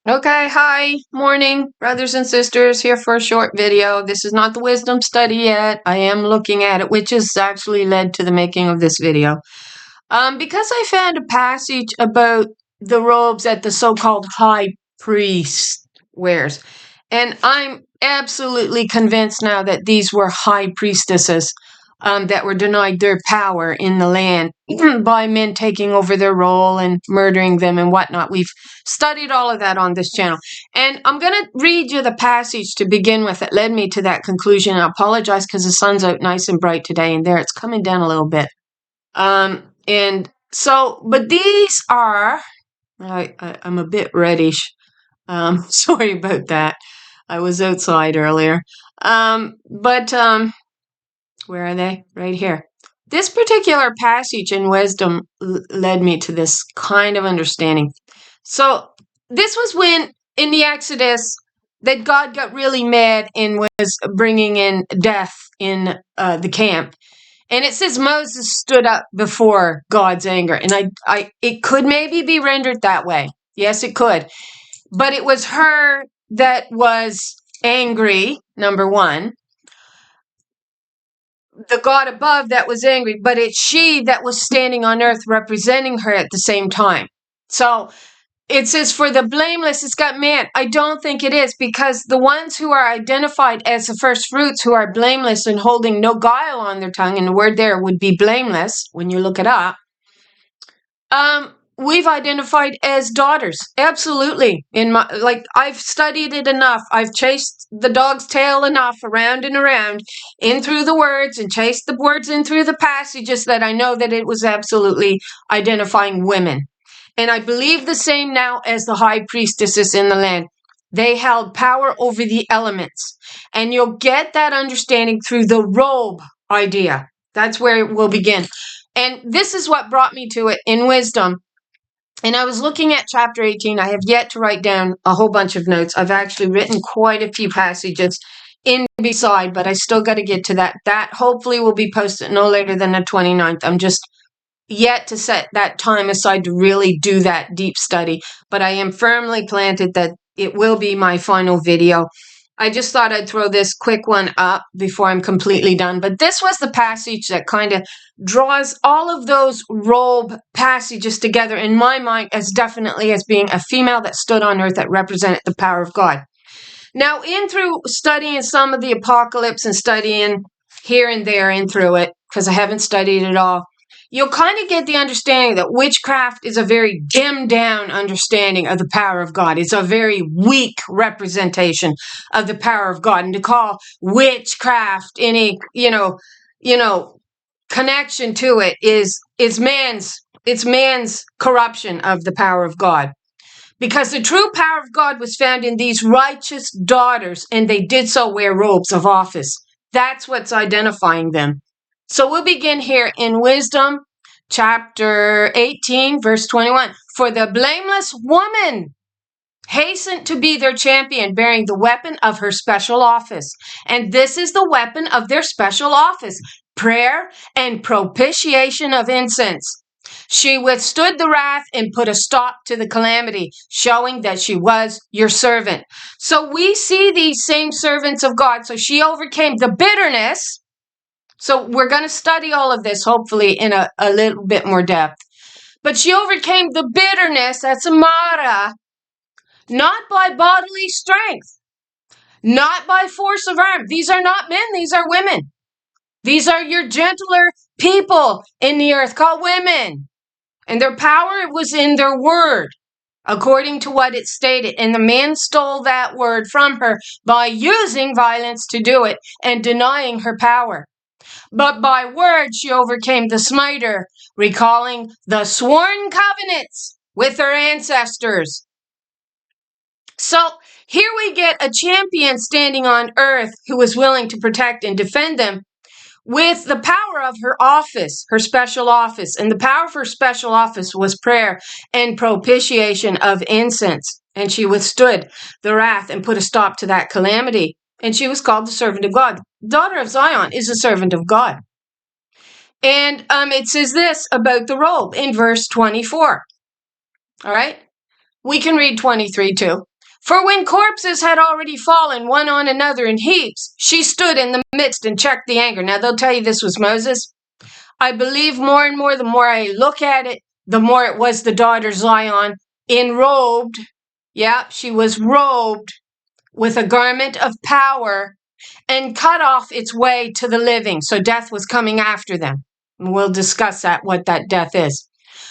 Okay, hi, morning, brothers and sisters, here for a short video. This is not the wisdom study yet. I am looking at it, which has actually led to the making of this video. Because I found a passage about the robes that the so-called high priest wears. And I'm absolutely convinced now that these were high priestesses that were denied their power in the land by men taking over their role and murdering them and whatnot. We've studied all of that on this channel. And I'm going to read you the passage to begin with that led me to that conclusion. I apologize because the sun's out nice and bright today, and there it's coming down a little bit. And so, but these are, I'm a bit reddish. Sorry about that. I was outside earlier. Where are they? Right here. This particular passage in wisdom led me to this kind of understanding. So this was when in the Exodus that God got really mad and was bringing in death in the camp. And it says Moses stood up before God's anger. And it could maybe be rendered that way. Yes, it could. But it was her that was angry, number one. The God above that was angry, but it's she that was standing on earth representing her at the same time. So it says, for the blameless, it's got man. I don't think it is, because the ones who are identified as the first fruits, who are blameless and holding no guile on their tongue, and the word there would be blameless when you look it up, we've identified as daughters. Absolutely. I've studied it enough. I've chased the dog's tail enough around and around in through the words and chased the words in through the passages that I know that it was absolutely identifying women. And I believe the same now as the high priestesses in the land. They held power over the elements. And you'll get that understanding through the robe idea. That's where it will begin. And this is what brought me to it in wisdom. And I was looking at chapter 18. I have yet to write down a whole bunch of notes. I've actually written quite a few passages in beside, but I still got to get to that. That hopefully will be posted no later than the 29th. I'm just yet to set that time aside to really do that deep study. But I am firmly planted that it will be my final video. I just thought I'd throw this quick one up before I'm completely done. But this was the passage that kind of draws all of those robe passages together in my mind as definitely as being a female that stood on earth that represented the power of God. Now, in through studying some of the apocalypse and studying here and there in through it, because I haven't studied it all, you'll kind of get the understanding that witchcraft is a very dimmed down understanding of the power of God. It's a very weak representation of the power of God. And to call witchcraft any, connection to it is man's corruption of the power of God. Because the true power of God was found in these righteous daughters, and they did so wear robes of office. That's what's identifying them. So we'll begin here in Wisdom, chapter 18, verse 21. For the blameless woman hastened to be their champion, bearing the weapon of her special office. And this is the weapon of their special office, prayer and propitiation of incense. She withstood the wrath and put a stop to the calamity, showing that she was your servant. So we see these same servants of God. So she overcame the bitterness. So we're going to study all of this, hopefully, in a little bit more depth. But she overcame the bitterness, that's Mara, not by bodily strength, not by force of arm. These are not men, these are women. These are your gentler people in the earth called women. And their power was in their word, according to what it stated. And the man stole that word from her by using violence to do it and denying her power. But by word she overcame the smiter, recalling the sworn covenants with her ancestors. So here we get a champion standing on earth who was willing to protect and defend them with the power of her office, her special office. And the power of her special office was prayer and propitiation of incense. And she withstood the wrath and put a stop to that calamity. And she was called the servant of God. Daughter of Zion is a servant of God. And it says this about the robe in verse 24. All right? We can read 23 too. For when corpses had already fallen one on another in heaps, she stood in the midst and checked the anger. Now they'll tell you this was Moses. I believe more and more, the more I look at it, the more it was the daughter Zion, enrobed. Yeah, she was robed with a garment of power and cut off its way to the living. So death was coming after them. And we'll discuss that, what that death is.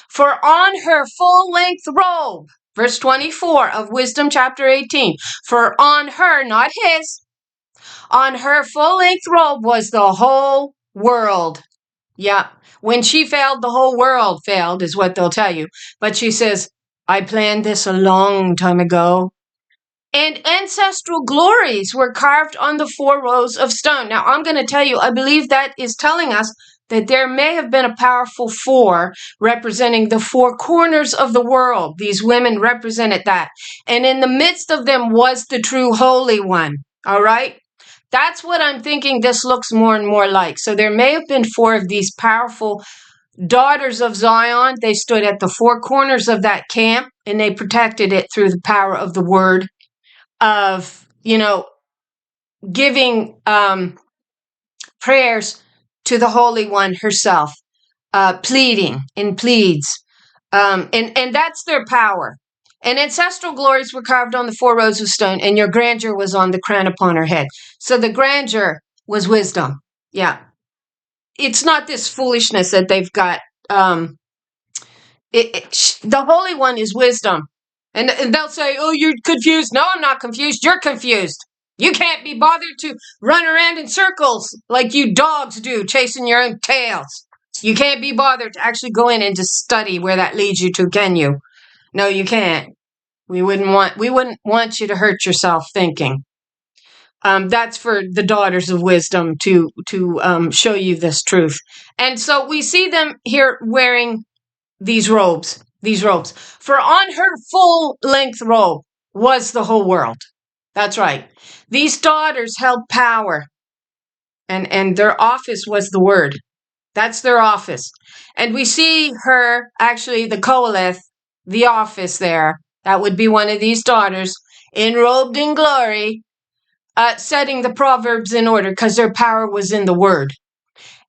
For on her full-length robe, verse 24 of Wisdom chapter 18, for on her, not his, on her full-length robe was the whole world. Yeah, when she failed, the whole world failed, is what they'll tell you. But she says, I planned this a long time ago. And ancestral glories were carved on the 4 rows of stone. Now, I'm going to tell you, I believe that is telling us that there may have been a powerful 4 representing the 4 corners of the world. These women represented that. And in the midst of them was the true Holy One. All right? That's what I'm thinking this looks more and more like. So there may have been 4 of these powerful daughters of Zion. They stood at the 4 corners of that camp, and they protected it through the power of the word of, giving prayers to the Holy One herself, pleading and pleads. And that's their power. And ancestral glories were carved on the 4 rows of stone, and your grandeur was on the crown upon her head. So the grandeur was wisdom. Yeah. It's not this foolishness that they've got. The Holy One is wisdom. And they'll say, oh, you're confused. No, I'm not confused. You're confused. You can't be bothered to run around in circles like you dogs do, chasing your own tails. You can't be bothered to actually go in and to study where that leads you to, can you? No, you can't. We wouldn't want you to hurt yourself thinking. That's for the daughters of wisdom to show you this truth. And so we see them here wearing these robes. For on her full-length robe was the whole world. That's right. These daughters held power, and their office was the word. That's their office. And we see her, actually, the Koheleth, the office there. That would be one of these daughters, enrobed in glory, setting the Proverbs in order because their power was in the word.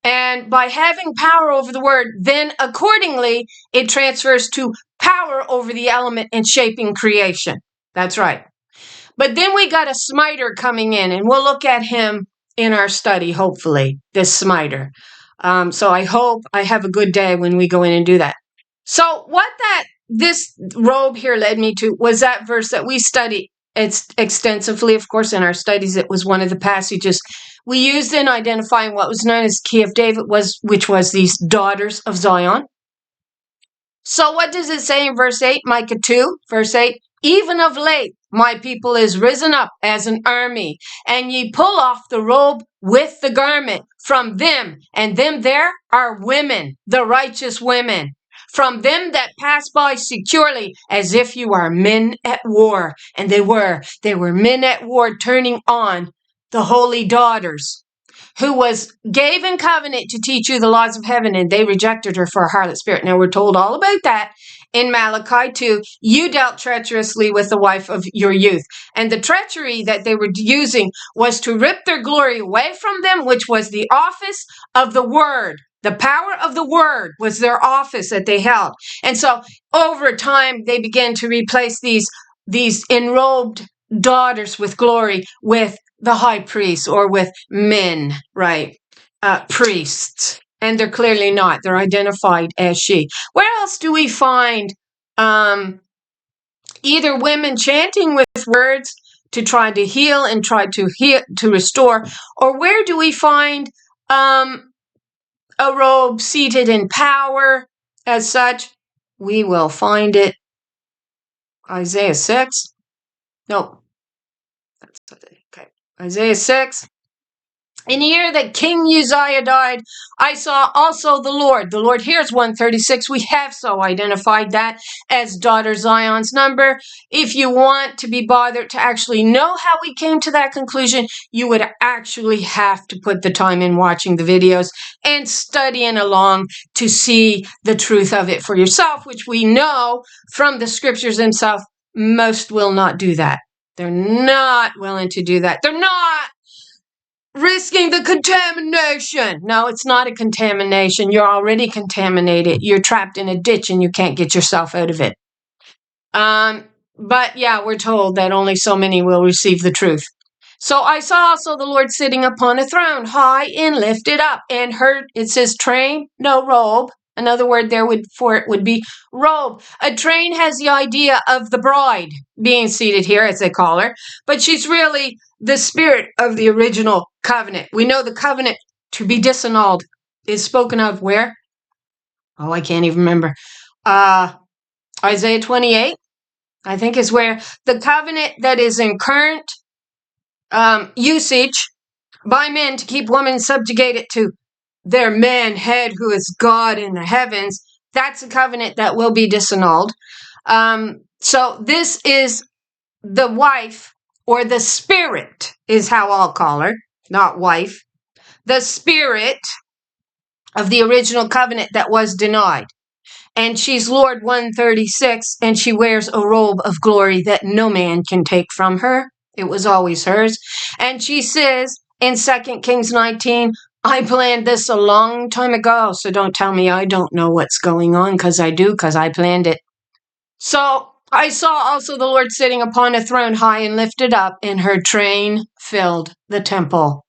And by having power over the word, then accordingly, it transfers to power over the element and shaping creation. That's right. But then we got a smiter coming in, and we'll look at him in our study, hopefully, this smiter. So I hope I have a good day when we go in and do that. So what this robe here led me to was that verse that we studied extensively, of course, in our studies. It was one of the passages we used in identifying what was known as the key of David, which was these daughters of Zion. So what does it say in verse 8? Micah 2, verse 8. Even of late, my people is risen up as an army, and ye pull off the robe with the garment from them, and them there are women, the righteous women. From them that pass by securely, as if you are men at war. And they were men at war turning on the holy daughters, who gave in covenant to teach you the laws of heaven, and they rejected her for a harlot spirit. Now we're told all about that in Malachi 2. You dealt treacherously with the wife of your youth. And the treachery that they were using was to rip their glory away from them, which was the office of the word. The power of the word was their office that they held. And so over time, they began to replace these enrobed daughters with glory with the high priest, or with men, right? Priests. And they're clearly not. They're identified as she. Where else do we find either women chanting with words to try to heal and try to restore, or where do we find a robe seated in power as such? We will find it. Isaiah 6. No. That's okay. Isaiah 6. In the year that King Uzziah died, I saw also the Lord. The Lord, here's 136. We have so identified that as daughter Zion's number. If you want to be bothered to actually know how we came to that conclusion, you would actually have to put the time in watching the videos and studying along to see the truth of it for yourself, which we know from the scriptures themselves, most will not do that. They're not willing to do that. They're not risking the contamination. No, it's not a contamination. You're already contaminated. You're trapped in a ditch and you can't get yourself out of it. But yeah, we're told that only so many will receive the truth. So I saw also the Lord sitting upon a throne, high and lifted up, and heard, it says train, no robe. Another word there for it would be robe. A train has the idea of the bride being seated here, as they call her, but she's really the spirit of the original covenant. We know the covenant to be disannulled is spoken of where? Oh, I can't even remember. Isaiah 28, I think, is where the covenant that is in current usage by men to keep women subjugated to their man head, who is God in the heavens. That's a covenant that will be disannulled. So this is the wife, or the spirit is how I'll call her, not wife. The spirit of the original covenant that was denied. And she's Lord 136, and she wears a robe of glory that no man can take from her. It was always hers. And she says in 2 Kings 19, I planned this a long time ago, so don't tell me I don't know what's going on, because I do, because I planned it. So I saw also the Lord sitting upon a throne high and lifted up, and her train filled the temple.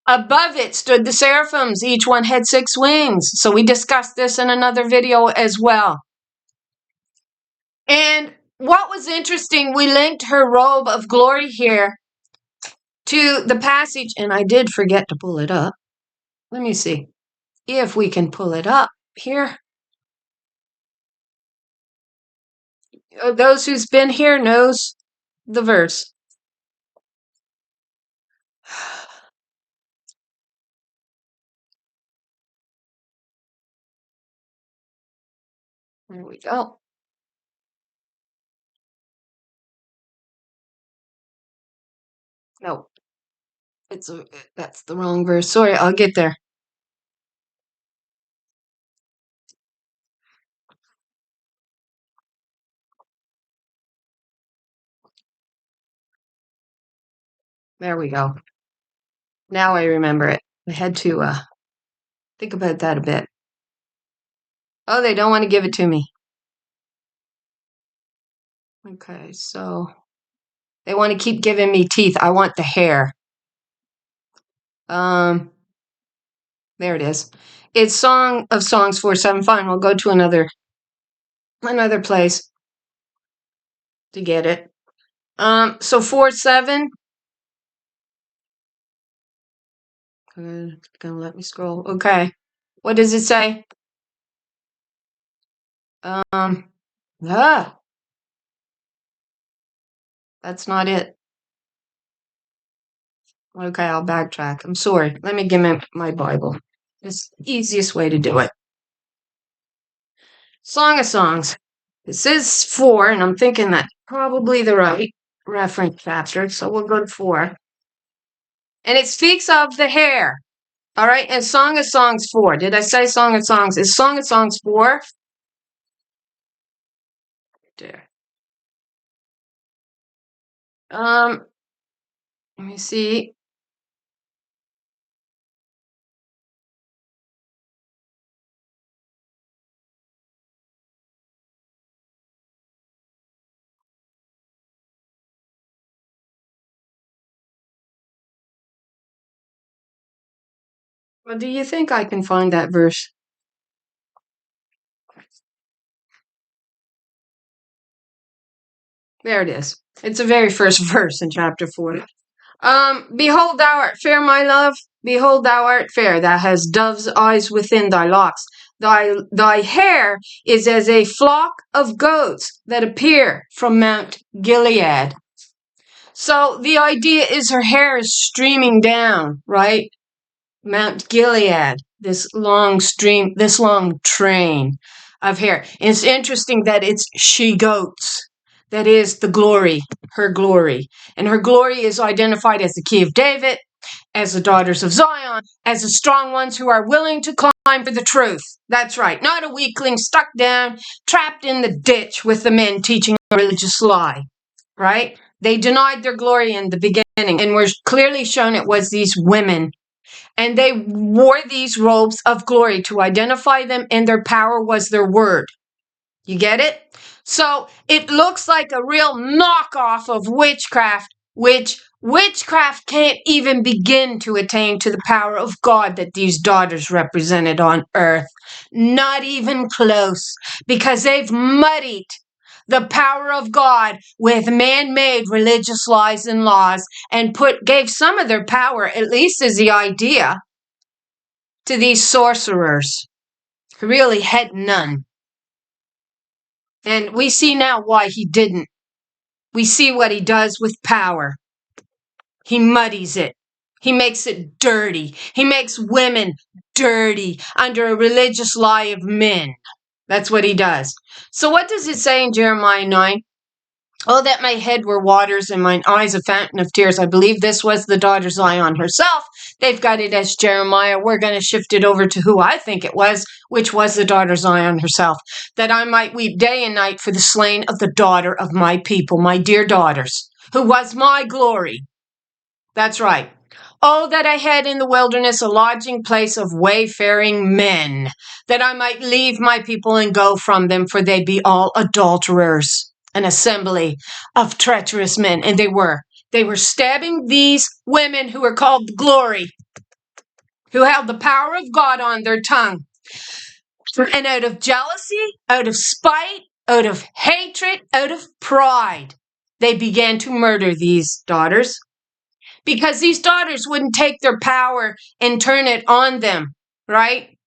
Above it stood the seraphims. Each one had 6 wings. So we discussed this in another video as well. And what was interesting, we linked her robe of glory here to the passage, and I did forget to pull it up. Let me see if we can pull it up here. Those who's been here knows the verse. There we go. No, that's the wrong verse. Sorry, I'll get there. There we go. Now I remember it. I had to think about that a bit. Oh, they don't want to give it to me. Okay, so they want to keep giving me teeth. I want the hair. There it is. It's Song of Songs 4:7. Fine, we'll go to another place to get it. So 4:7. It's gonna let me scroll. Okay. What does it say? That's not it. Okay, I'll backtrack. I'm sorry. Let me give me my Bible. It's the easiest way to do it. Song of Songs. It says 4, and I'm thinking that's probably the right reference chapter, so we'll go to 4. And it speaks of the hair. All right, and Song of Songs 4. Did I say Song of Songs? Is Song of Songs 4? There. Let me see. Well, do you think I can find that verse? There it is. It's the very first verse in chapter 4. Behold, thou art fair, my love. Behold, thou art fair. Thou hast dove's eyes within thy locks. Thy hair is as a flock of goats that appear from Mount Gilead. So the idea is her hair is streaming down, right? Mount Gilead, this long stream, this long train of hair. And it's interesting that it's she-goats. That is the glory, her glory. And her glory is identified as the key of David, as the daughters of Zion, as the strong ones who are willing to climb for the truth. That's right. Not a weakling stuck down, trapped in the ditch with the men teaching a religious lie. Right? They denied their glory in the beginning, and we're clearly shown it was these women. And they wore these robes of glory to identify them, and their power was their word. You get it? So it looks like a real knockoff of witchcraft, which witchcraft can't even begin to attain to the power of God that these daughters represented on earth. Not even close, because they've muddied the power of God with man-made religious lies and laws, and gave some of their power, at least as the idea, to these sorcerers who really had none. And we see now why he didn't. We see what he does with power. He muddies it. He makes it dirty. He makes women dirty under a religious lie of men. That's what he does. So what does it say in Jeremiah 9? Oh, that my head were waters and mine eyes a fountain of tears. I believe this was the daughter Zion herself. They've got it as Jeremiah. We're going to shift it over to who I think it was, which was the daughter Zion herself. That I might weep day and night for the slain of the daughter of my people, my dear daughters, who was my glory. That's right. Oh, that I had in the wilderness a lodging place of wayfaring men, that I might leave my people and go from them, for they be all adulterers, an assembly of treacherous men. And they were stabbing these women who were called glory, who held the power of God on their tongue. And out of jealousy, out of spite, out of hatred, out of pride, they began to murder these daughters. Because these daughters wouldn't take their power and turn it on them, right?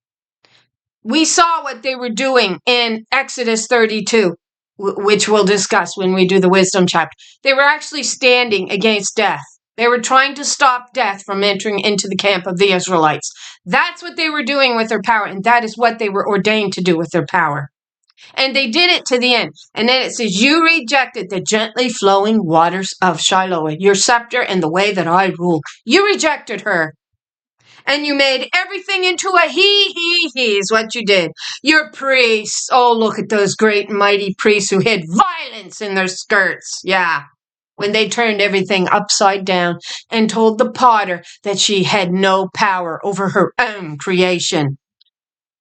We saw what they were doing in Exodus 32, which we'll discuss when we do the wisdom chapter. They were actually standing against death. They were trying to stop death from entering into the camp of the Israelites. That's what they were doing with their power, and that is what they were ordained to do with their power. And they did it to the end. And then it says, you rejected the gently flowing waters of Sheol, your scepter and the way that I rule. You rejected her. And you made everything into a he is what you did. Your priests, oh, look at those great and mighty priests who hid violence in their skirts. Yeah. When they turned everything upside down and told the potter that she had no power over her own creation.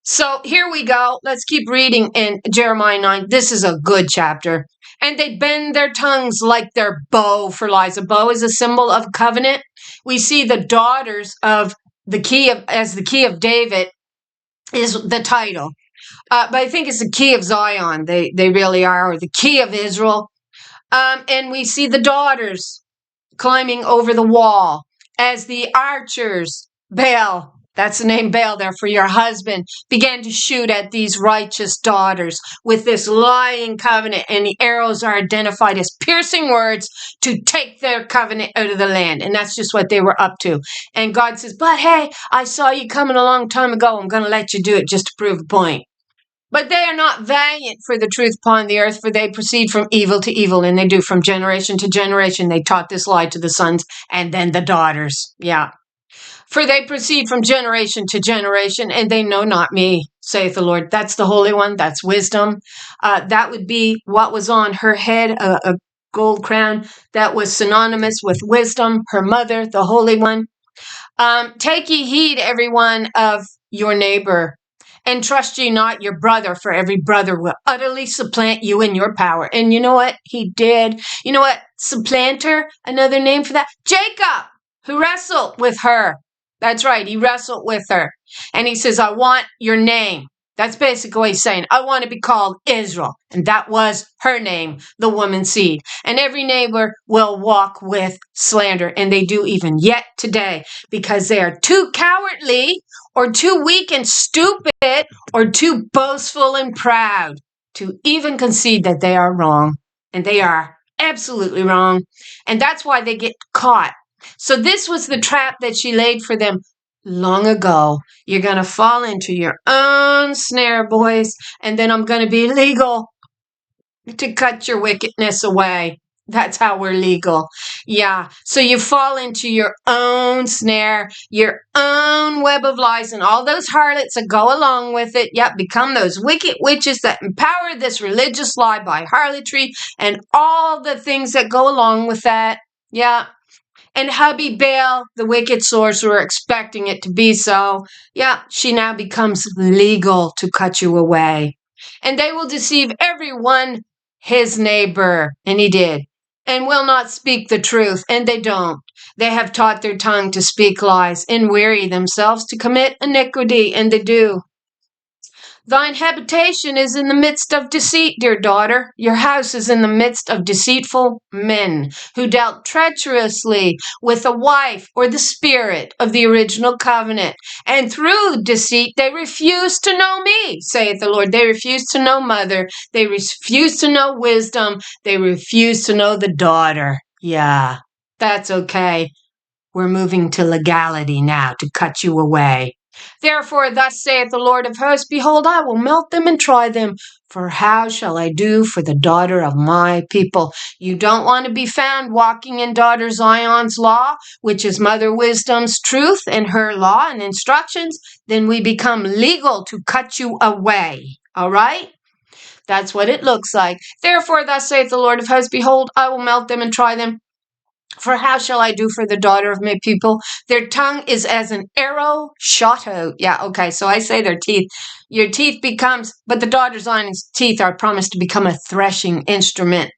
So here we go. Let's keep reading in Jeremiah 9. This is a good chapter. And they bend their tongues like their bow for lies. A bow is a symbol of covenant. We see the daughters of the key of David is the title. But I think it's the key of Zion. They really are, or the key of Israel. And we see the daughters climbing over the wall as the archers, Baal, that's the name Baal there for your husband, began to shoot at these righteous daughters with this lying covenant, and the arrows are identified as piercing words to take their covenant out of the land. And that's just what they were up to. And God says, but hey, I saw you coming a long time ago. I'm going to let you do it just to prove a point. But they are not valiant for the truth upon the earth, for they proceed from evil to evil, and they do from generation to generation. They taught this lie to the sons and then the daughters. Yeah. For they proceed from generation to generation, and they know not me, saith the Lord. That's the Holy One. That's wisdom. That would be what was on her head, a gold crown that was synonymous with wisdom, her mother, the Holy One. Take ye heed, every one of your neighbor, and trust ye not your brother, for every brother will utterly supplant you in your power. And you know what? He did. You know what? Supplanter, another name for that? Jacob, who wrestled with her. That's right. He wrestled with her. And he says, I want your name. That's basically what he's saying. I want to be called Israel. And that was her name, the woman's seed. And every neighbor will walk with slander. And they do even yet today, because they are too cowardly or too weak and stupid or too boastful and proud to even concede that they are wrong. And they are absolutely wrong. And that's why they get caught. So this was the trap that she laid for them long ago. You're going to fall into your own snare, boys, and then I'm going to be legal to cut your wickedness away. That's how we're legal. Yeah. So you fall into your own snare, your own web of lies, and all those harlots that go along with it. Yep. Become those wicked witches that empower this religious lie by harlotry and all the things that go along with that. Yeah. And hubby Baal, the wicked sorcerer, expecting it to be so. Yeah. She now becomes legal to cut you away. And they will deceive everyone his neighbor. And he did. And will not speak the truth. And they don't. They have taught their tongue to speak lies and weary themselves to commit iniquity. And they do. Thine habitation is in the midst of deceit, dear daughter. Your house is in the midst of deceitful men who dealt treacherously with a wife or the spirit of the original covenant. And through deceit, they refuse to know me, saith the Lord. They refuse to know mother. They refuse to know wisdom. They refuse to know the daughter. Yeah, that's okay. We're moving to legality now to cut you away. Therefore, thus saith the Lord of hosts, behold, I will melt them and try them. For how shall I do for the daughter of my people? You don't want to be found walking in daughter Zion's law, which is Mother Wisdom's truth and her law and instructions, then we become legal to cut you away. All right? That's what it looks like. Therefore, thus saith the Lord of hosts, behold, I will melt them and try them. For how shall I do for the daughter of my people? Their tongue is as an arrow shot out. Yeah, okay, so I say their teeth. Your teeth becomes, but the daughter Zion's teeth are promised to become a threshing instrument.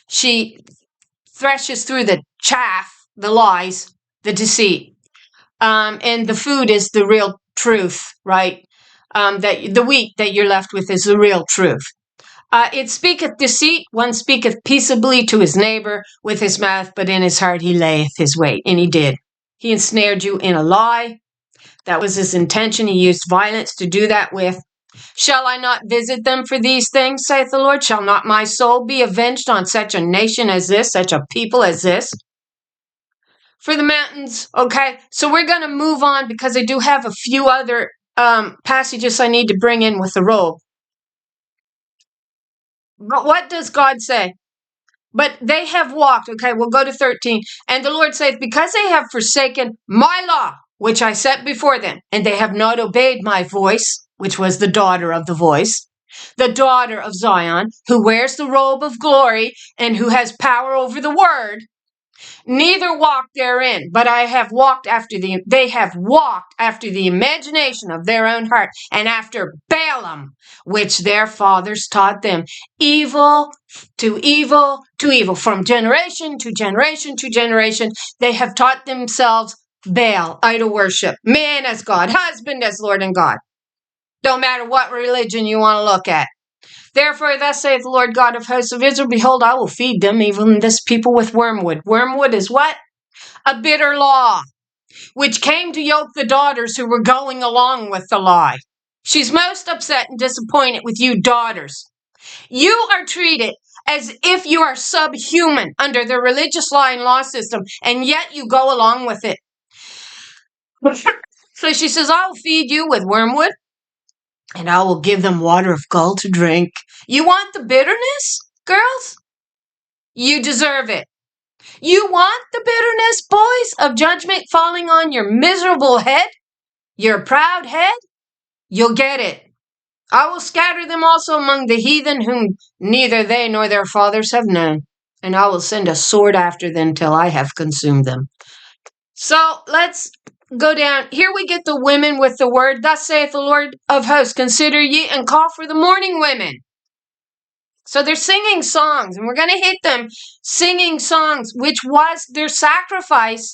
She threshes through the chaff, the lies, the deceit. And the food is the real truth, right? That the wheat that you're left with is the real truth. It speaketh deceit, one speaketh peaceably to his neighbor with his mouth, but in his heart he layeth his wait. And he did. He ensnared you in a lie. That was his intention. He used violence to do that with. Shall I not visit them for these things, saith the Lord? Shall not my soul be avenged on such a nation as this, such a people as this? For the mountains, okay? So we're going to move on because I do have a few other passages I need to bring in with the robe. But what does God say? But they have walked. Okay, we'll go to 13. And the Lord saith, because they have forsaken my law, which I set before them, and they have not obeyed my voice, which was the daughter of the voice, the daughter of Zion, who wears the robe of glory and who has power over the word, neither walk therein, but they have walked after the imagination of their own heart, and after Balaam, which their fathers taught them, evil to evil to evil, from generation to generation to generation. They have taught themselves Baal, idol worship, man as God, husband as Lord and God. Don't matter what religion you want to look at. Therefore, thus saith the Lord God of hosts of Israel, behold, I will feed them, even this people, with wormwood. Wormwood is what? A bitter law, which came to yoke the daughters who were going along with the lie. She's most upset and disappointed with you daughters. You are treated as if you are subhuman under the religious lie and law system, and yet you go along with it. So she says, I will feed you with wormwood, and I will give them water of gall to drink. You want the bitterness, girls? You deserve it. You want the bitterness, boys, of judgment falling on your miserable head, your proud head? You'll get it. I will scatter them also among the heathen whom neither they nor their fathers have known, and I will send a sword after them till I have consumed them. So let's go down. Here we get the women with the word, thus saith the Lord of hosts, consider ye and call for the mourning women. So they're singing songs, and we're going to hit them singing songs, which was their sacrifice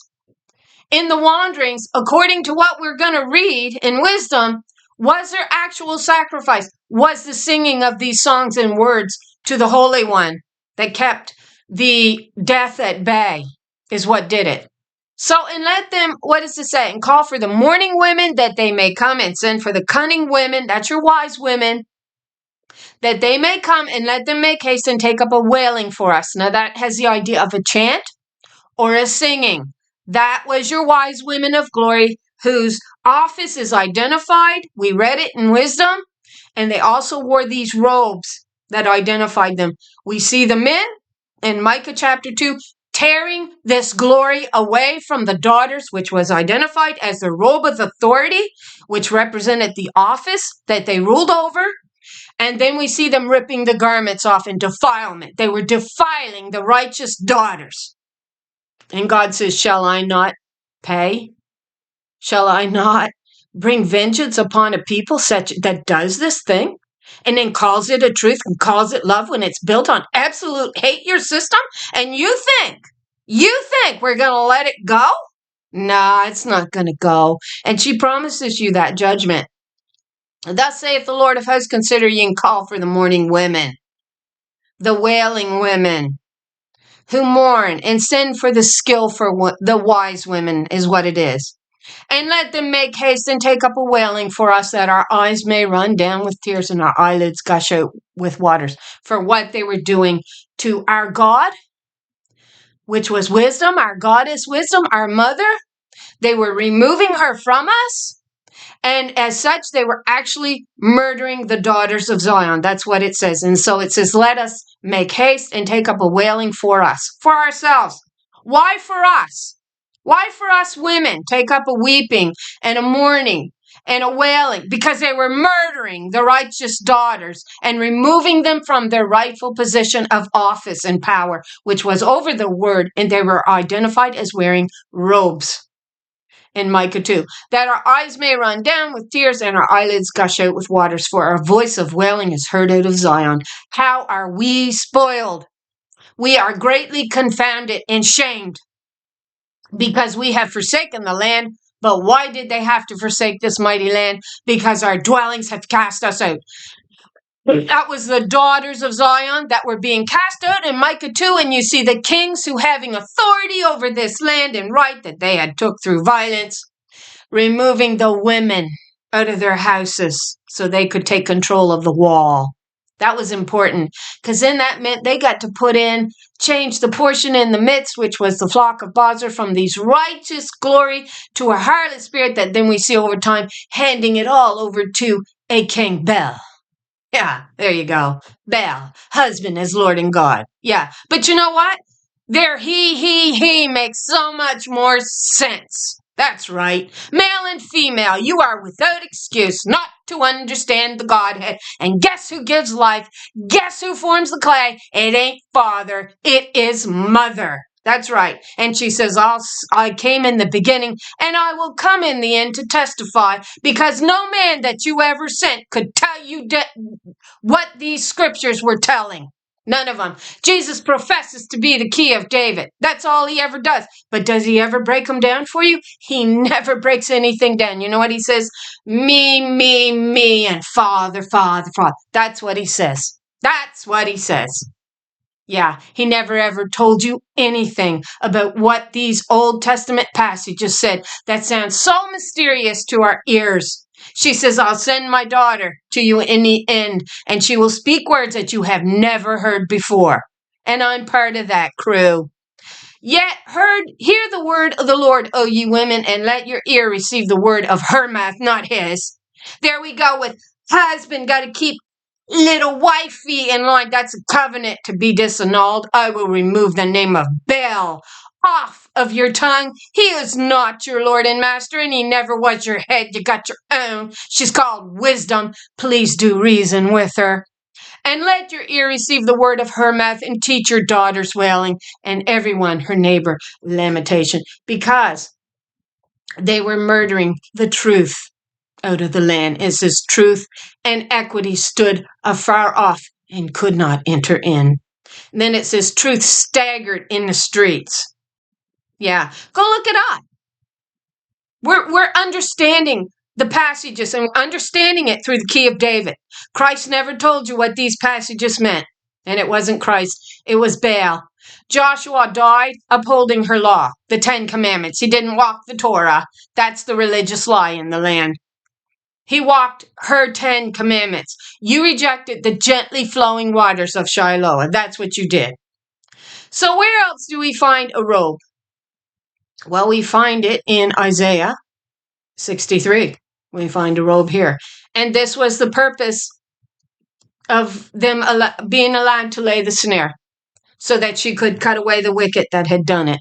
in the wanderings, according to what we're going to read in wisdom, was their actual sacrifice, was the singing of these songs and words to the Holy One that kept the death at bay, is what did it. So, and let them, what does it say? And call for the mourning women that they may come, and send for the cunning women, that's your wise women, that they may come, and let them make haste and take up a wailing for us. Now that has the idea of a chant or a singing. That was your wise women of glory, whose office is identified. We read it in wisdom. And they also wore these robes that identified them. We see the men, in Micah chapter 2, tearing this glory away from the daughters, which was identified as the robe of authority, which represented the office that they ruled over. And then we see them ripping the garments off in defilement. They were defiling the righteous daughters. And God says, shall I not pay? Shall I not bring vengeance upon a people such that does this thing? And then calls it a truth and calls it love when it's built on absolute hate your system? And you think we're going to let it go? Nah, it's not going to go. And she promises you that judgment. Thus saith the Lord of hosts, consider ye and call for the mourning women, the wailing women who mourn, and send for the skillful, the wise women is what it is. And let them make haste and take up a wailing for us, that our eyes may run down with tears and our eyelids gush out with waters, for what they were doing to our God, which was wisdom. Our God is wisdom, our mother. They were removing her from us. And as such, they were actually murdering the daughters of Zion. That's what it says. And so it says, let us make haste and take up a wailing for us, for ourselves. Why for us? Why for us women take up a weeping and a mourning and a wailing? Because they were murdering the righteous daughters and removing them from their rightful position of office and power, which was over the word, and they were identified as wearing robes. In Micah 2, that our eyes may run down with tears and our eyelids gush out with waters, for our voice of wailing is heard out of Zion. How are we spoiled? We are greatly confounded and shamed, because we have forsaken the land. But why did they have to forsake this mighty land? Because our dwellings have cast us out. That was the daughters of Zion that were being cast out in Micah 2, and you see the kings who having authority over this land and right that they had took through violence, removing the women out of their houses so they could take control of the wall. That was important, because then that meant they got to change the portion in the midst, which was the flock of Bozrah, from these righteous glory to a harlot spirit that then we see over time handing it all over to a king Bel. Yeah, there you go. Bel, husband as Lord and God. Yeah, but you know what? There he makes so much more sense. That's right. Male and female, you are without excuse not to understand the Godhead. And guess who gives life? Guess who forms the clay? It ain't Father, it is Mother. That's right. And she says, I came in the beginning, and I will come in the end to testify, because no man that you ever sent could tell you what these scriptures were telling. None of them. Jesus professes to be the key of David. That's all he ever does. But does he ever break them down for you? He never breaks anything down. You know what he says? Me, and Father, Father, Father. That's what he says. That's what he says. Yeah, he never ever told you anything about what these Old Testament passages said. That sounds so mysterious to our ears. She says, I'll send my daughter to you in the end, and she will speak words that you have never heard before. And I'm part of that crew. Yet hear the word of the Lord, O ye women, and let your ear receive the word of her mouth, not his. There we go with husband got to keep little wifey in line. That's a covenant to be disannulled. I will remove the name of Bel off of your tongue. He is not your Lord and Master, and he never was your head. You got your own. She's called wisdom. Please do reason with her. And let your ear receive the word of her mouth, and teach your daughters wailing, and everyone her neighbor lamentation, because they were murdering the truth out of the land. It says truth and equity stood afar off and could not enter in. And then it says truth staggered in the streets. Yeah, go look it up. We're understanding the passages, and we're understanding it through the key of David. Christ never told you what these passages meant, and it wasn't Christ, it was Baal. Joshua died upholding her law, the 10 Commandments. He didn't walk the Torah. That's the religious lie in the land. He walked her 10 commandments. You rejected the gently flowing waters of Sheol, and that's what you did. So where else do we find a robe? Well, we find it in Isaiah 63. We find a robe here. And this was the purpose of them being allowed to lay the snare. so that she could cut away the wicked that had done it.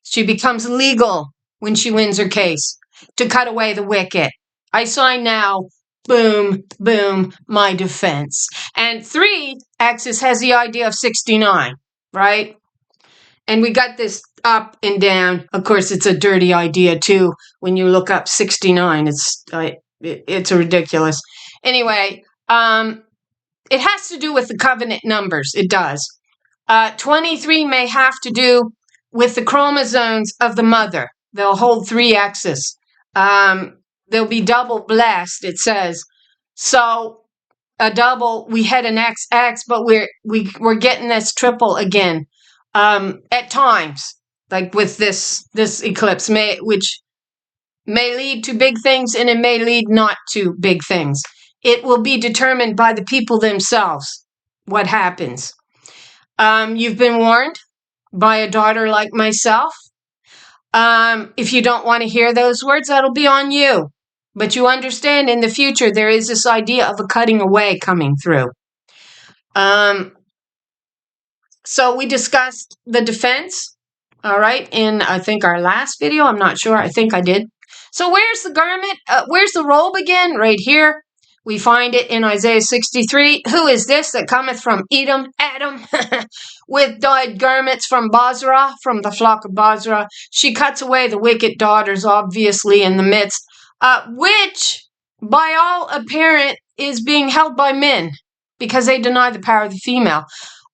She becomes legal when she wins her case to cut away the wicked. I sign now. Boom, boom, my defense. And 3, Axis has the idea of 69, right? And we got this up and down. Of course, it's a dirty idea too. When you look up 69, it's ridiculous. Anyway, it has to do with the covenant numbers. It does. 23 may have to do with the chromosomes of the mother. They'll hold 3 X's. They'll be double blessed, it says. So a double, we had an XX, but we're getting this triple again. At times, like with this eclipse, which may lead to big things and it may lead not to big things. It will be determined by the people themselves what happens. You've been warned by a daughter like myself. If you don't want to hear those words, that'll be on you. But you understand in the future there is this idea of a cutting away coming through. So we discussed the defense, all right, in I think our last video. I'm not sure. I think I did. So where's the garment? Where's the robe again? Right here. We find it in Isaiah 63. Who is this that cometh from Edom, Adam, with dyed garments from Bozrah, from the flock of Bozrah? She cuts away the wicked daughters, obviously, in the midst, which, by all apparent, is being held by men, because they deny the power of the female.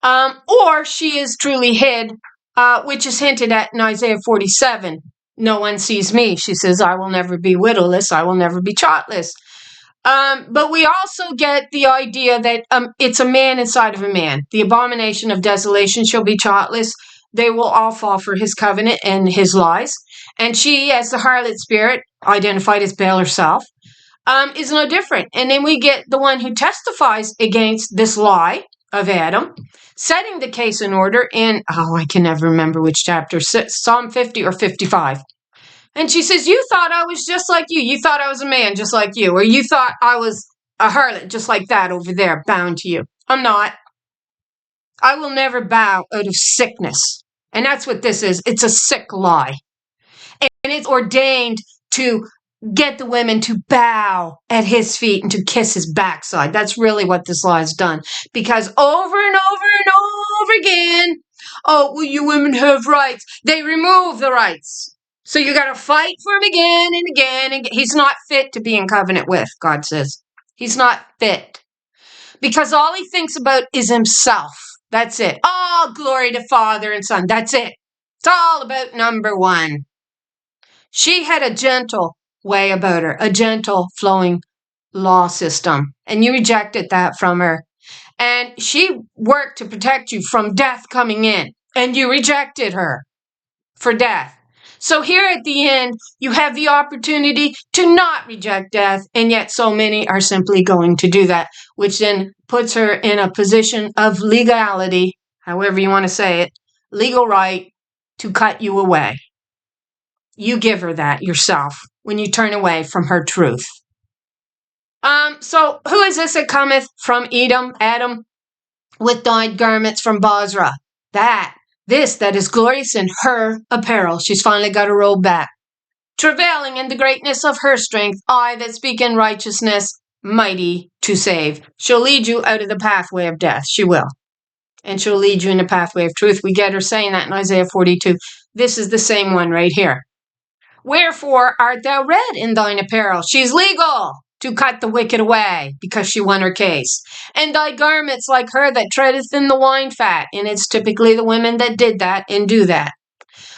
Or she is truly hid, which is hinted at in Isaiah 47. No one sees me. She says, I will never be widowless. I will never be childless. But we also get the idea that it's a man inside of a man. The abomination of desolation shall be childless. They will all fall for his covenant and his lies. And she, as the harlot spirit, identified as Baal herself, is no different. And then we get the one who testifies against this lie of Adam, setting the case in order in, I can never remember which chapter, Psalm 50 or 55. And she says, you thought I was just like you. You thought I was a man just like you. Or you thought I was a harlot just like that over there, bound to you. I'm not. I will never bow out of sickness. And that's what this is. It's a sick lie. And it's ordained to get the women to bow at his feet and to kiss his backside. That's really what this lie has done. Because over and over and over again, well, you women have rights. They remove the rights. So you got to fight for him again and again. And he's not fit to be in covenant with, God says. He's not fit. Because all he thinks about is himself. That's it. All glory to Father and Son. That's it. It's all about number one. She had a gentle way about her, a gentle flowing law system. And you rejected that from her. And she worked to protect you from death coming in. And you rejected her for death. So here at the end, you have the opportunity to not reject death, and yet so many are simply going to do that, which then puts her in a position of legality, however you want to say it, legal right to cut you away. You give her that yourself when you turn away from her truth. So who is this that cometh from Edom, Adam, with dyed garments from Bozrah? This that is glorious in her apparel. She's finally got her robe back. Travailing in the greatness of her strength, I that speak in righteousness, mighty to save. She'll lead you out of the pathway of death. She will. And she'll lead you in the pathway of truth. We get her saying that in Isaiah 42. This is the same one right here. Wherefore art thou red in thine apparel? She's legal to cut the wicked away, because she won her case. And thy garments like her that treadeth in the wine fat. And it's typically the women that did that and do that.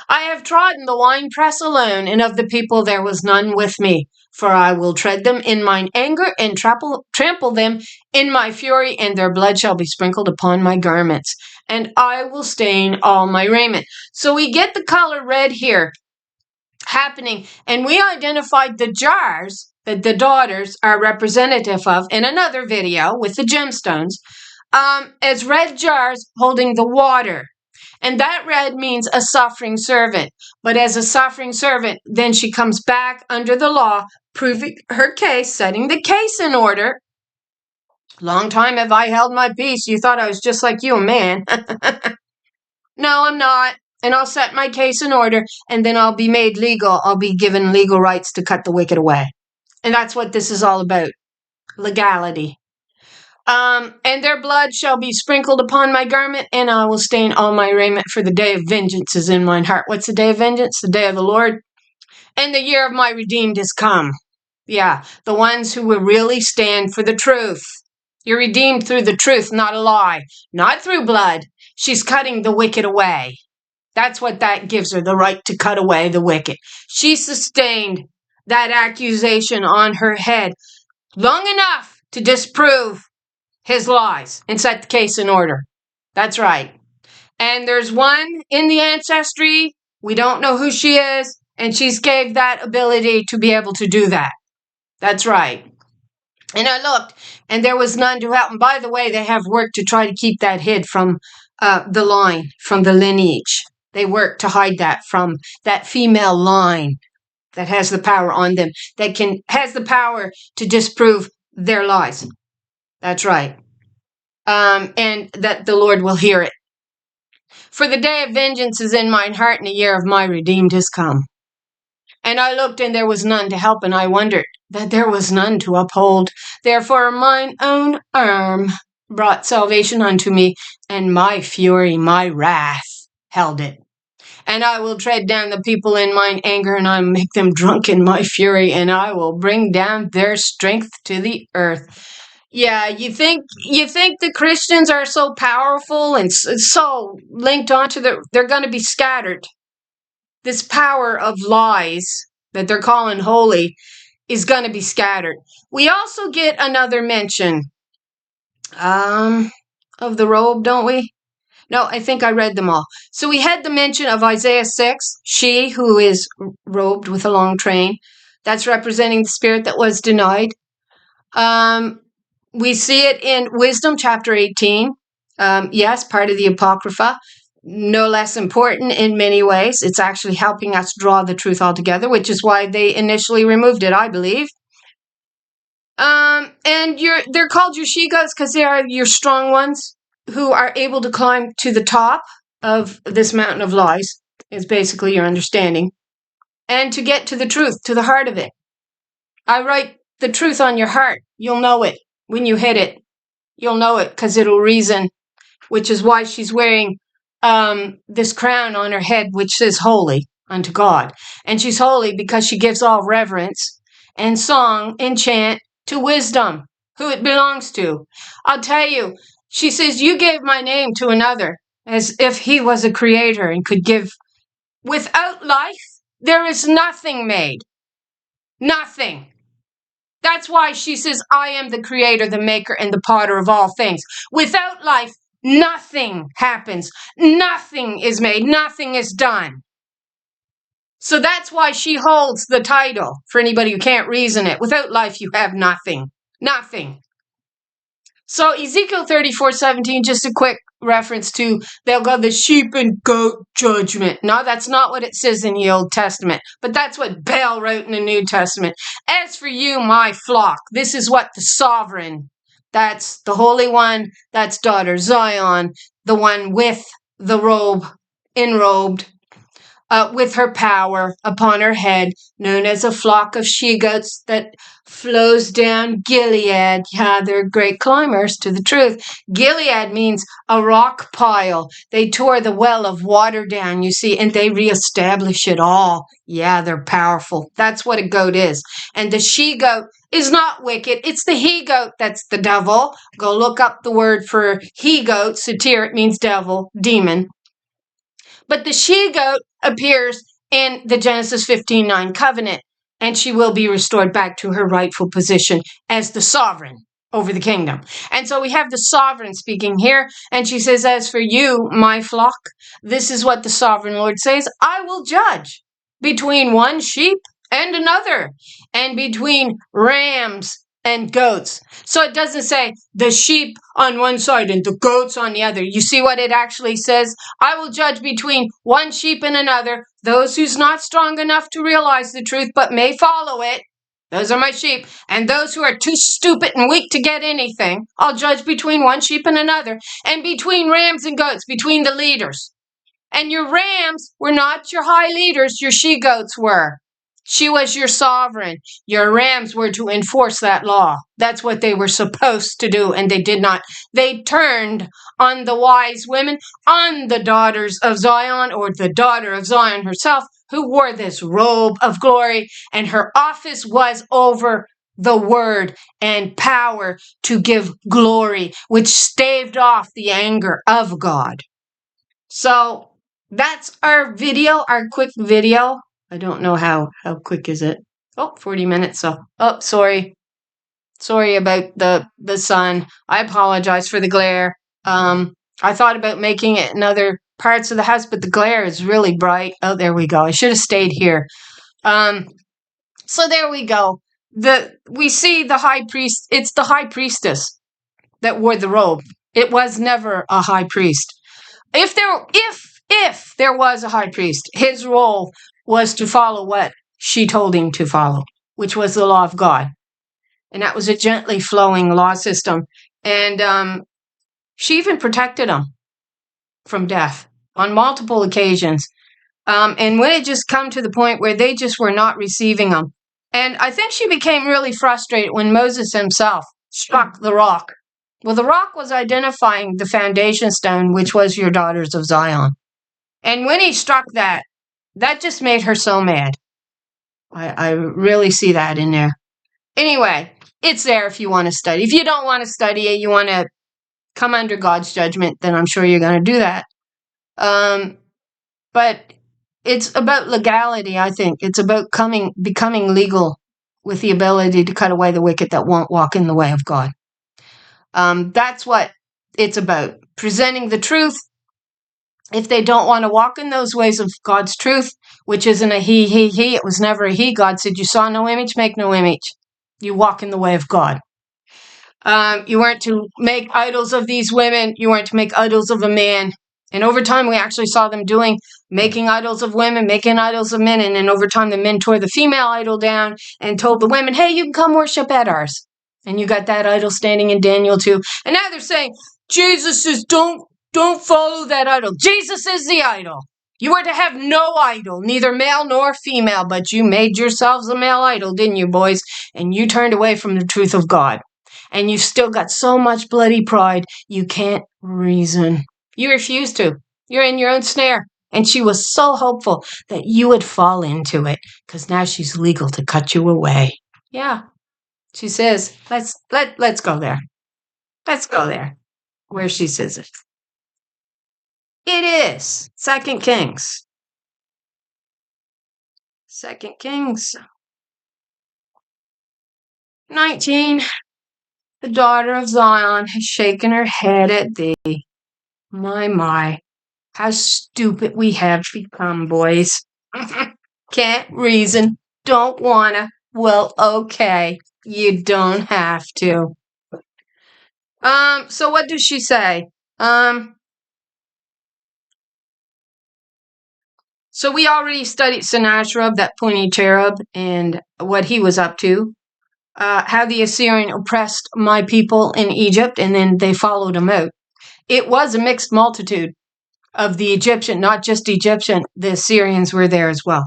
I have trodden the winepress alone, and of the people there was none with me. For I will tread them in mine anger, and trample them in my fury, and their blood shall be sprinkled upon my garments. And I will stain all my raiment. So we get the color red here happening. And we identified the jars that the daughters are representative of in another video with the gemstones, as red jars holding the water. And that red means a suffering servant. But as a suffering servant, then she comes back under the law, proving her case, setting the case in order. Long time have I held my peace. You thought I was just like you, a man. No, I'm not. And I'll set my case in order, and then I'll be made legal. I'll be given legal rights to cut the wicked away. And that's what this is all about. Legality. And their blood shall be sprinkled upon my garment, and I will stain all my raiment, for the day of vengeance is in mine heart. What's the day of vengeance? The day of the Lord. And the year of my redeemed is come. Yeah, the ones who will really stand for the truth. You're redeemed through the truth, not a lie. Not through blood. She's cutting the wicked away. That's what that gives her, the right to cut away the wicked. She sustained that accusation on her head long enough to disprove his lies and set the case in order. That's right. And there's one in the ancestry. We don't know who she is, and she's gave that ability to be able to do that. That's right. And I looked, and there was none to help. And by the way, they have worked to try to keep that hid from the line, from the lineage. They work to hide that from that female line that has the power on them, that has the power to disprove their lies. That's right. And that the Lord will hear it. For the day of vengeance is in mine heart, and the year of my redeemed is come. And I looked, and there was none to help, and I wondered that there was none to uphold. Therefore mine own arm brought salvation unto me, and my fury, my wrath, held it. And I will tread down the people in mine anger, and I will make them drunk in my fury, and I will bring down their strength to the earth. Yeah, you think the Christians are so powerful and so linked onto they're going to be scattered. This power of lies that they're calling holy is going to be scattered. We also get another mention of the robe, don't we? No, I think I read them all. So we had the mention of Isaiah 6, she who is robed with a long train. That's representing the spirit that was denied. We see it in Wisdom chapter 18. Yes, part of the Apocrypha. No less important in many ways. It's actually helping us draw the truth all together, which is why they initially removed it, I believe. And they're called your she-goats because they are your strong ones who are able to climb to the top of this mountain of lies, is basically your understanding, and to get to the truth, to the heart of it. I write the truth on your heart. You'll know it when you hit it. You'll know it because it'll reason, which is why she's wearing this crown on her head, which says holy unto God. And she's holy because she gives all reverence and song and chant to wisdom, who it belongs to. I'll tell you, she says, you gave my name to another as if he was a creator and could give. Without life, there is nothing made. Nothing. That's why she says, I am the creator, the maker, and the potter of all things. Without life, nothing happens. Nothing is made. Nothing is done. So that's why she holds the title, for anybody who can't reason it. Without life, you have nothing. Nothing. So Ezekiel 34:17, just a quick reference to, they'll go the sheep and goat judgment. No, that's not what it says in the Old Testament, but that's what Baal wrote in the New Testament. As for you, my flock, this is what the sovereign, that's the Holy One, that's daughter Zion, the one with the robe, enrobed, with her power upon her head, known as a flock of she-goats that flows down Gilead. Yeah, they're great climbers to the truth. Gilead means a rock pile. They tore the well of water down, you see, and they reestablish it all. Yeah, they're powerful. That's what a goat is. And the she-goat is not wicked. It's the he-goat that's the devil. Go look up the word for he-goat. Satir, it means devil, demon. But the she-goat appears in the Genesis 15:9 covenant, and she will be restored back to her rightful position as the sovereign over the kingdom. And so we have the sovereign speaking here, and she says, as for you, my flock, this is what the sovereign Lord says, I will judge between one sheep and another, and between rams and goats. So it doesn't say the sheep on one side and the goats on the other. You see what it actually says? I will judge between one sheep and another. Those who's not strong enough to realize the truth but may follow it, those are my sheep. And those who are too stupid and weak to get anything, I'll judge between one sheep and another. And between rams and goats, between the leaders. And your rams were not your high leaders, your she-goats were. She was your sovereign. Your rams were to enforce that law. That's what they were supposed to do, and they did not. They turned on the wise women, on the daughters of Zion, or the daughter of Zion herself, who wore this robe of glory, and her office was over the word and power to give glory, which staved off the anger of God. So that's our video, our quick video. I don't know how quick is it. Oh, 40 minutes. So, oh, sorry. Sorry about the sun. I apologize for the glare. I thought about making it in other parts of the house, but the glare is really bright. Oh, there we go. I should have stayed here. So there we go. We see the high priest. It's the high priestess that wore the robe. It was never a high priest. If there was a high priest, his role was to follow what she told him to follow, which was the law of God. And that was a gently flowing law system. And she even protected him from death on multiple occasions. And when it just come to the point where they just were not receiving him. And I think she became really frustrated when Moses himself struck the rock. Well, the rock was identifying the foundation stone, which was your daughters of Zion. And when he struck that just made her so mad. I really see that in there. Anyway, it's there if you want to study. If you don't want to study it, you want to come under God's judgment, then I'm sure you're going to do that. But it's about legality, I think. It's about becoming legal with the ability to cut away the wicked that won't walk in the way of God. That's what it's about. Presenting the truth. If they don't want to walk in those ways of God's truth, which isn't a he, it was never a he. God said, you saw no image, make no image. You walk in the way of God. You weren't to make idols of these women. You weren't to make idols of a man. And over time, we actually saw them making idols of women, making idols of men. And then over time, the men tore the female idol down and told the women, hey, you can come worship at ours. And you got that idol standing in Daniel 2. And now they're saying, Jesus says, don't follow that idol. Jesus is the idol. You were to have no idol, neither male nor female, but you made yourselves a male idol, didn't you, boys? And you turned away from the truth of God. And you've still got so much bloody pride, you can't reason. You refuse to. You're in your own snare. And she was so hopeful that you would fall into it, because now she's legal to cut you away. Yeah. She says, let's go there. Let's go there. Where she says it. It is 2 Kings. 2 Kings 19. The daughter of Zion has shaken her head at thee. My, how stupid we have become, boys. Can't reason, don't wanna. Well, okay, you don't have to. So what does she say? So we already studied Sennacherib, that pointy cherub, and what he was up to. How the Assyrian oppressed my people in Egypt, and then they followed him out. It was a mixed multitude of the Egyptian, not just Egyptian, the Assyrians were there as well.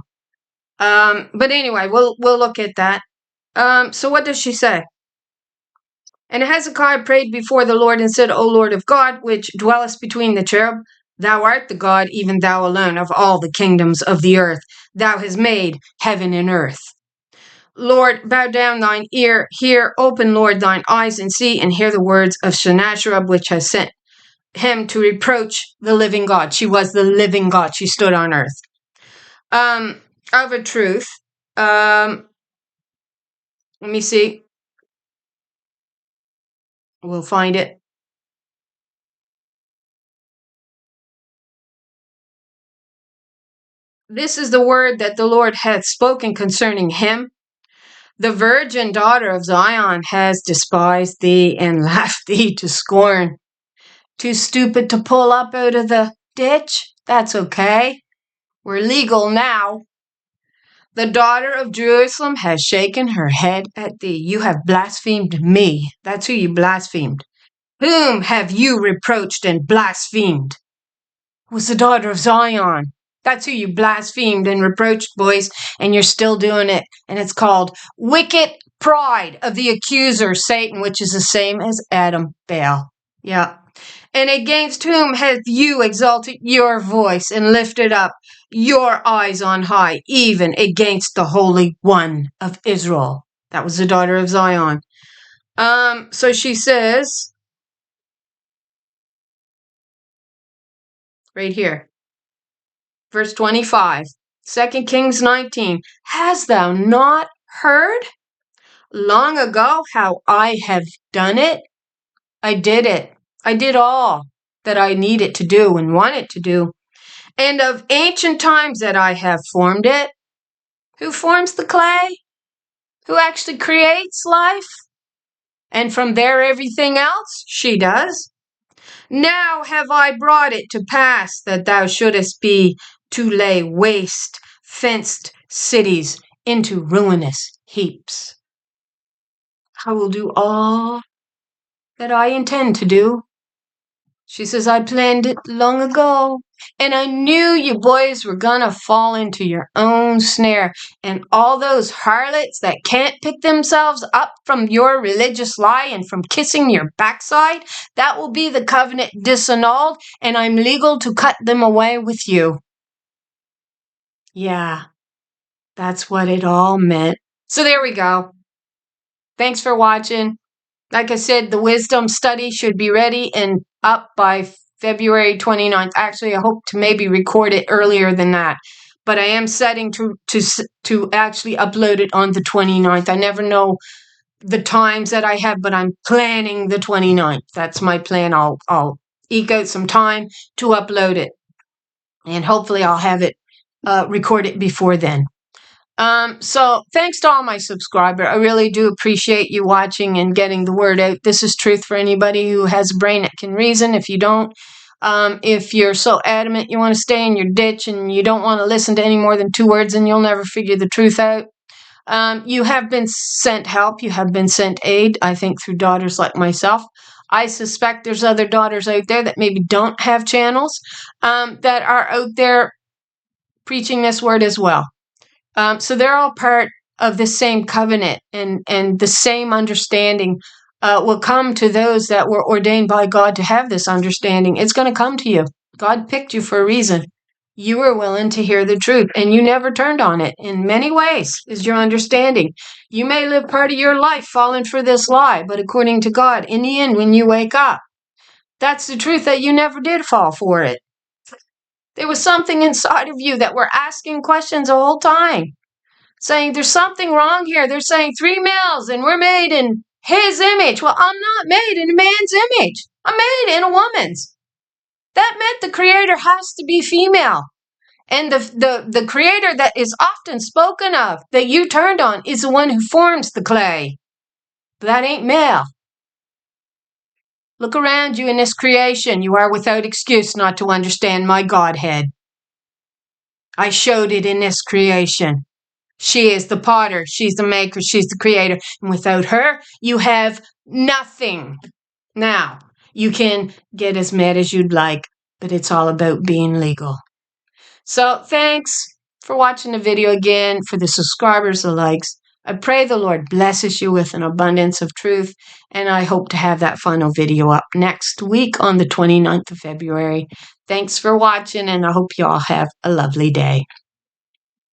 But anyway, we'll look at that. So what does she say? And Hezekiah prayed before the Lord and said, O Lord of God, which dwellest between the cherub, thou art the God, even thou alone, of all the kingdoms of the earth. Thou hast made heaven and earth. Lord, bow down thine ear, hear, open, Lord, thine eyes, and see, and hear the words of Sennacherib, which has sent him to reproach the living God. She was the living God. She stood on earth. Of a truth, let me see. We'll find it. This is the word that the Lord hath spoken concerning him. The virgin daughter of Zion has despised thee and laughed thee to scorn. Too stupid to pull up out of the ditch? That's okay. We're legal now. The daughter of Jerusalem has shaken her head at thee. You have blasphemed me. That's who you blasphemed. Whom have you reproached and blasphemed? was the daughter of Zion. That's who you blasphemed and reproached, boys, and you're still doing it. And it's called wicked pride of the accuser, Satan, which is the same as Adam, Baal. Yeah. And against whom hath you exalted your voice and lifted up your eyes on high, even against the Holy One of Israel? That was the daughter of Zion. So she says, right here, verse 25, 2 Kings 19, hast thou not heard long ago how I have done it? I did it. I did all that I needed to do and wanted to do. And of ancient times that I have formed it. Who forms the clay? Who actually creates life? And from there everything else? She does. Now have I brought it to pass that thou shouldest be to lay waste fenced cities into ruinous heaps. I will do all that I intend to do. She says, I planned it long ago, and I knew you boys were gonna fall into your own snare, and all those harlots that can't pick themselves up from your religious lie and from kissing your backside, that will be the covenant disannulled, and I'm legal to cut them away with you. Yeah, that's what it all meant. So there we go. Thanks for watching. Like I said, the wisdom study should be ready and up by February 29th. Actually, I hope to maybe record it earlier than that. But I am setting to actually upload it on the 29th. I never know the times that I have, but I'm planning the 29th. That's my plan. I'll eke out some time to upload it. And hopefully I'll have it recorded before then. So thanks to all my subscribers. I really do appreciate you watching and getting the word out. This is truth for anybody who has a brain that can reason. If you don't, if you're so adamant you want to stay in your ditch and you don't want to listen to any more than 2 words, and you'll never figure the truth out. You have been sent help. You have been sent aid, I think, through daughters like myself. I suspect there's other daughters out there that maybe don't have channels that are out there preaching this word as well. So they're all part of the same covenant, and the same understanding will come to those that were ordained by God to have this understanding. It's going to come to you. God picked you for a reason. You were willing to hear the truth, and you never turned on it. In many ways is your understanding. You may live part of your life falling for this lie, but according to God, in the end, when you wake up, that's the truth, that you never did fall for it. There was something inside of you that were asking questions the whole time, saying there's something wrong here. They're saying 3 males and we're made in his image. Well, I'm not made in a man's image. I'm made in a woman's. That meant the creator has to be female. And the creator that is often spoken of, that you turned on, is the one who forms the clay. But that ain't male. Look around you in this creation. You are without excuse not to understand my Godhead. I showed it in this creation. She is the potter. She's the maker. She's the creator. And without her, you have nothing. Now, you can get as mad as you'd like, but it's all about being legal. So thanks for watching the video again, for the subscribers, the likes. I pray the Lord blesses you with an abundance of truth, and I hope to have that final video up next week on the 29th of February. Thanks for watching, and I hope you all have a lovely day.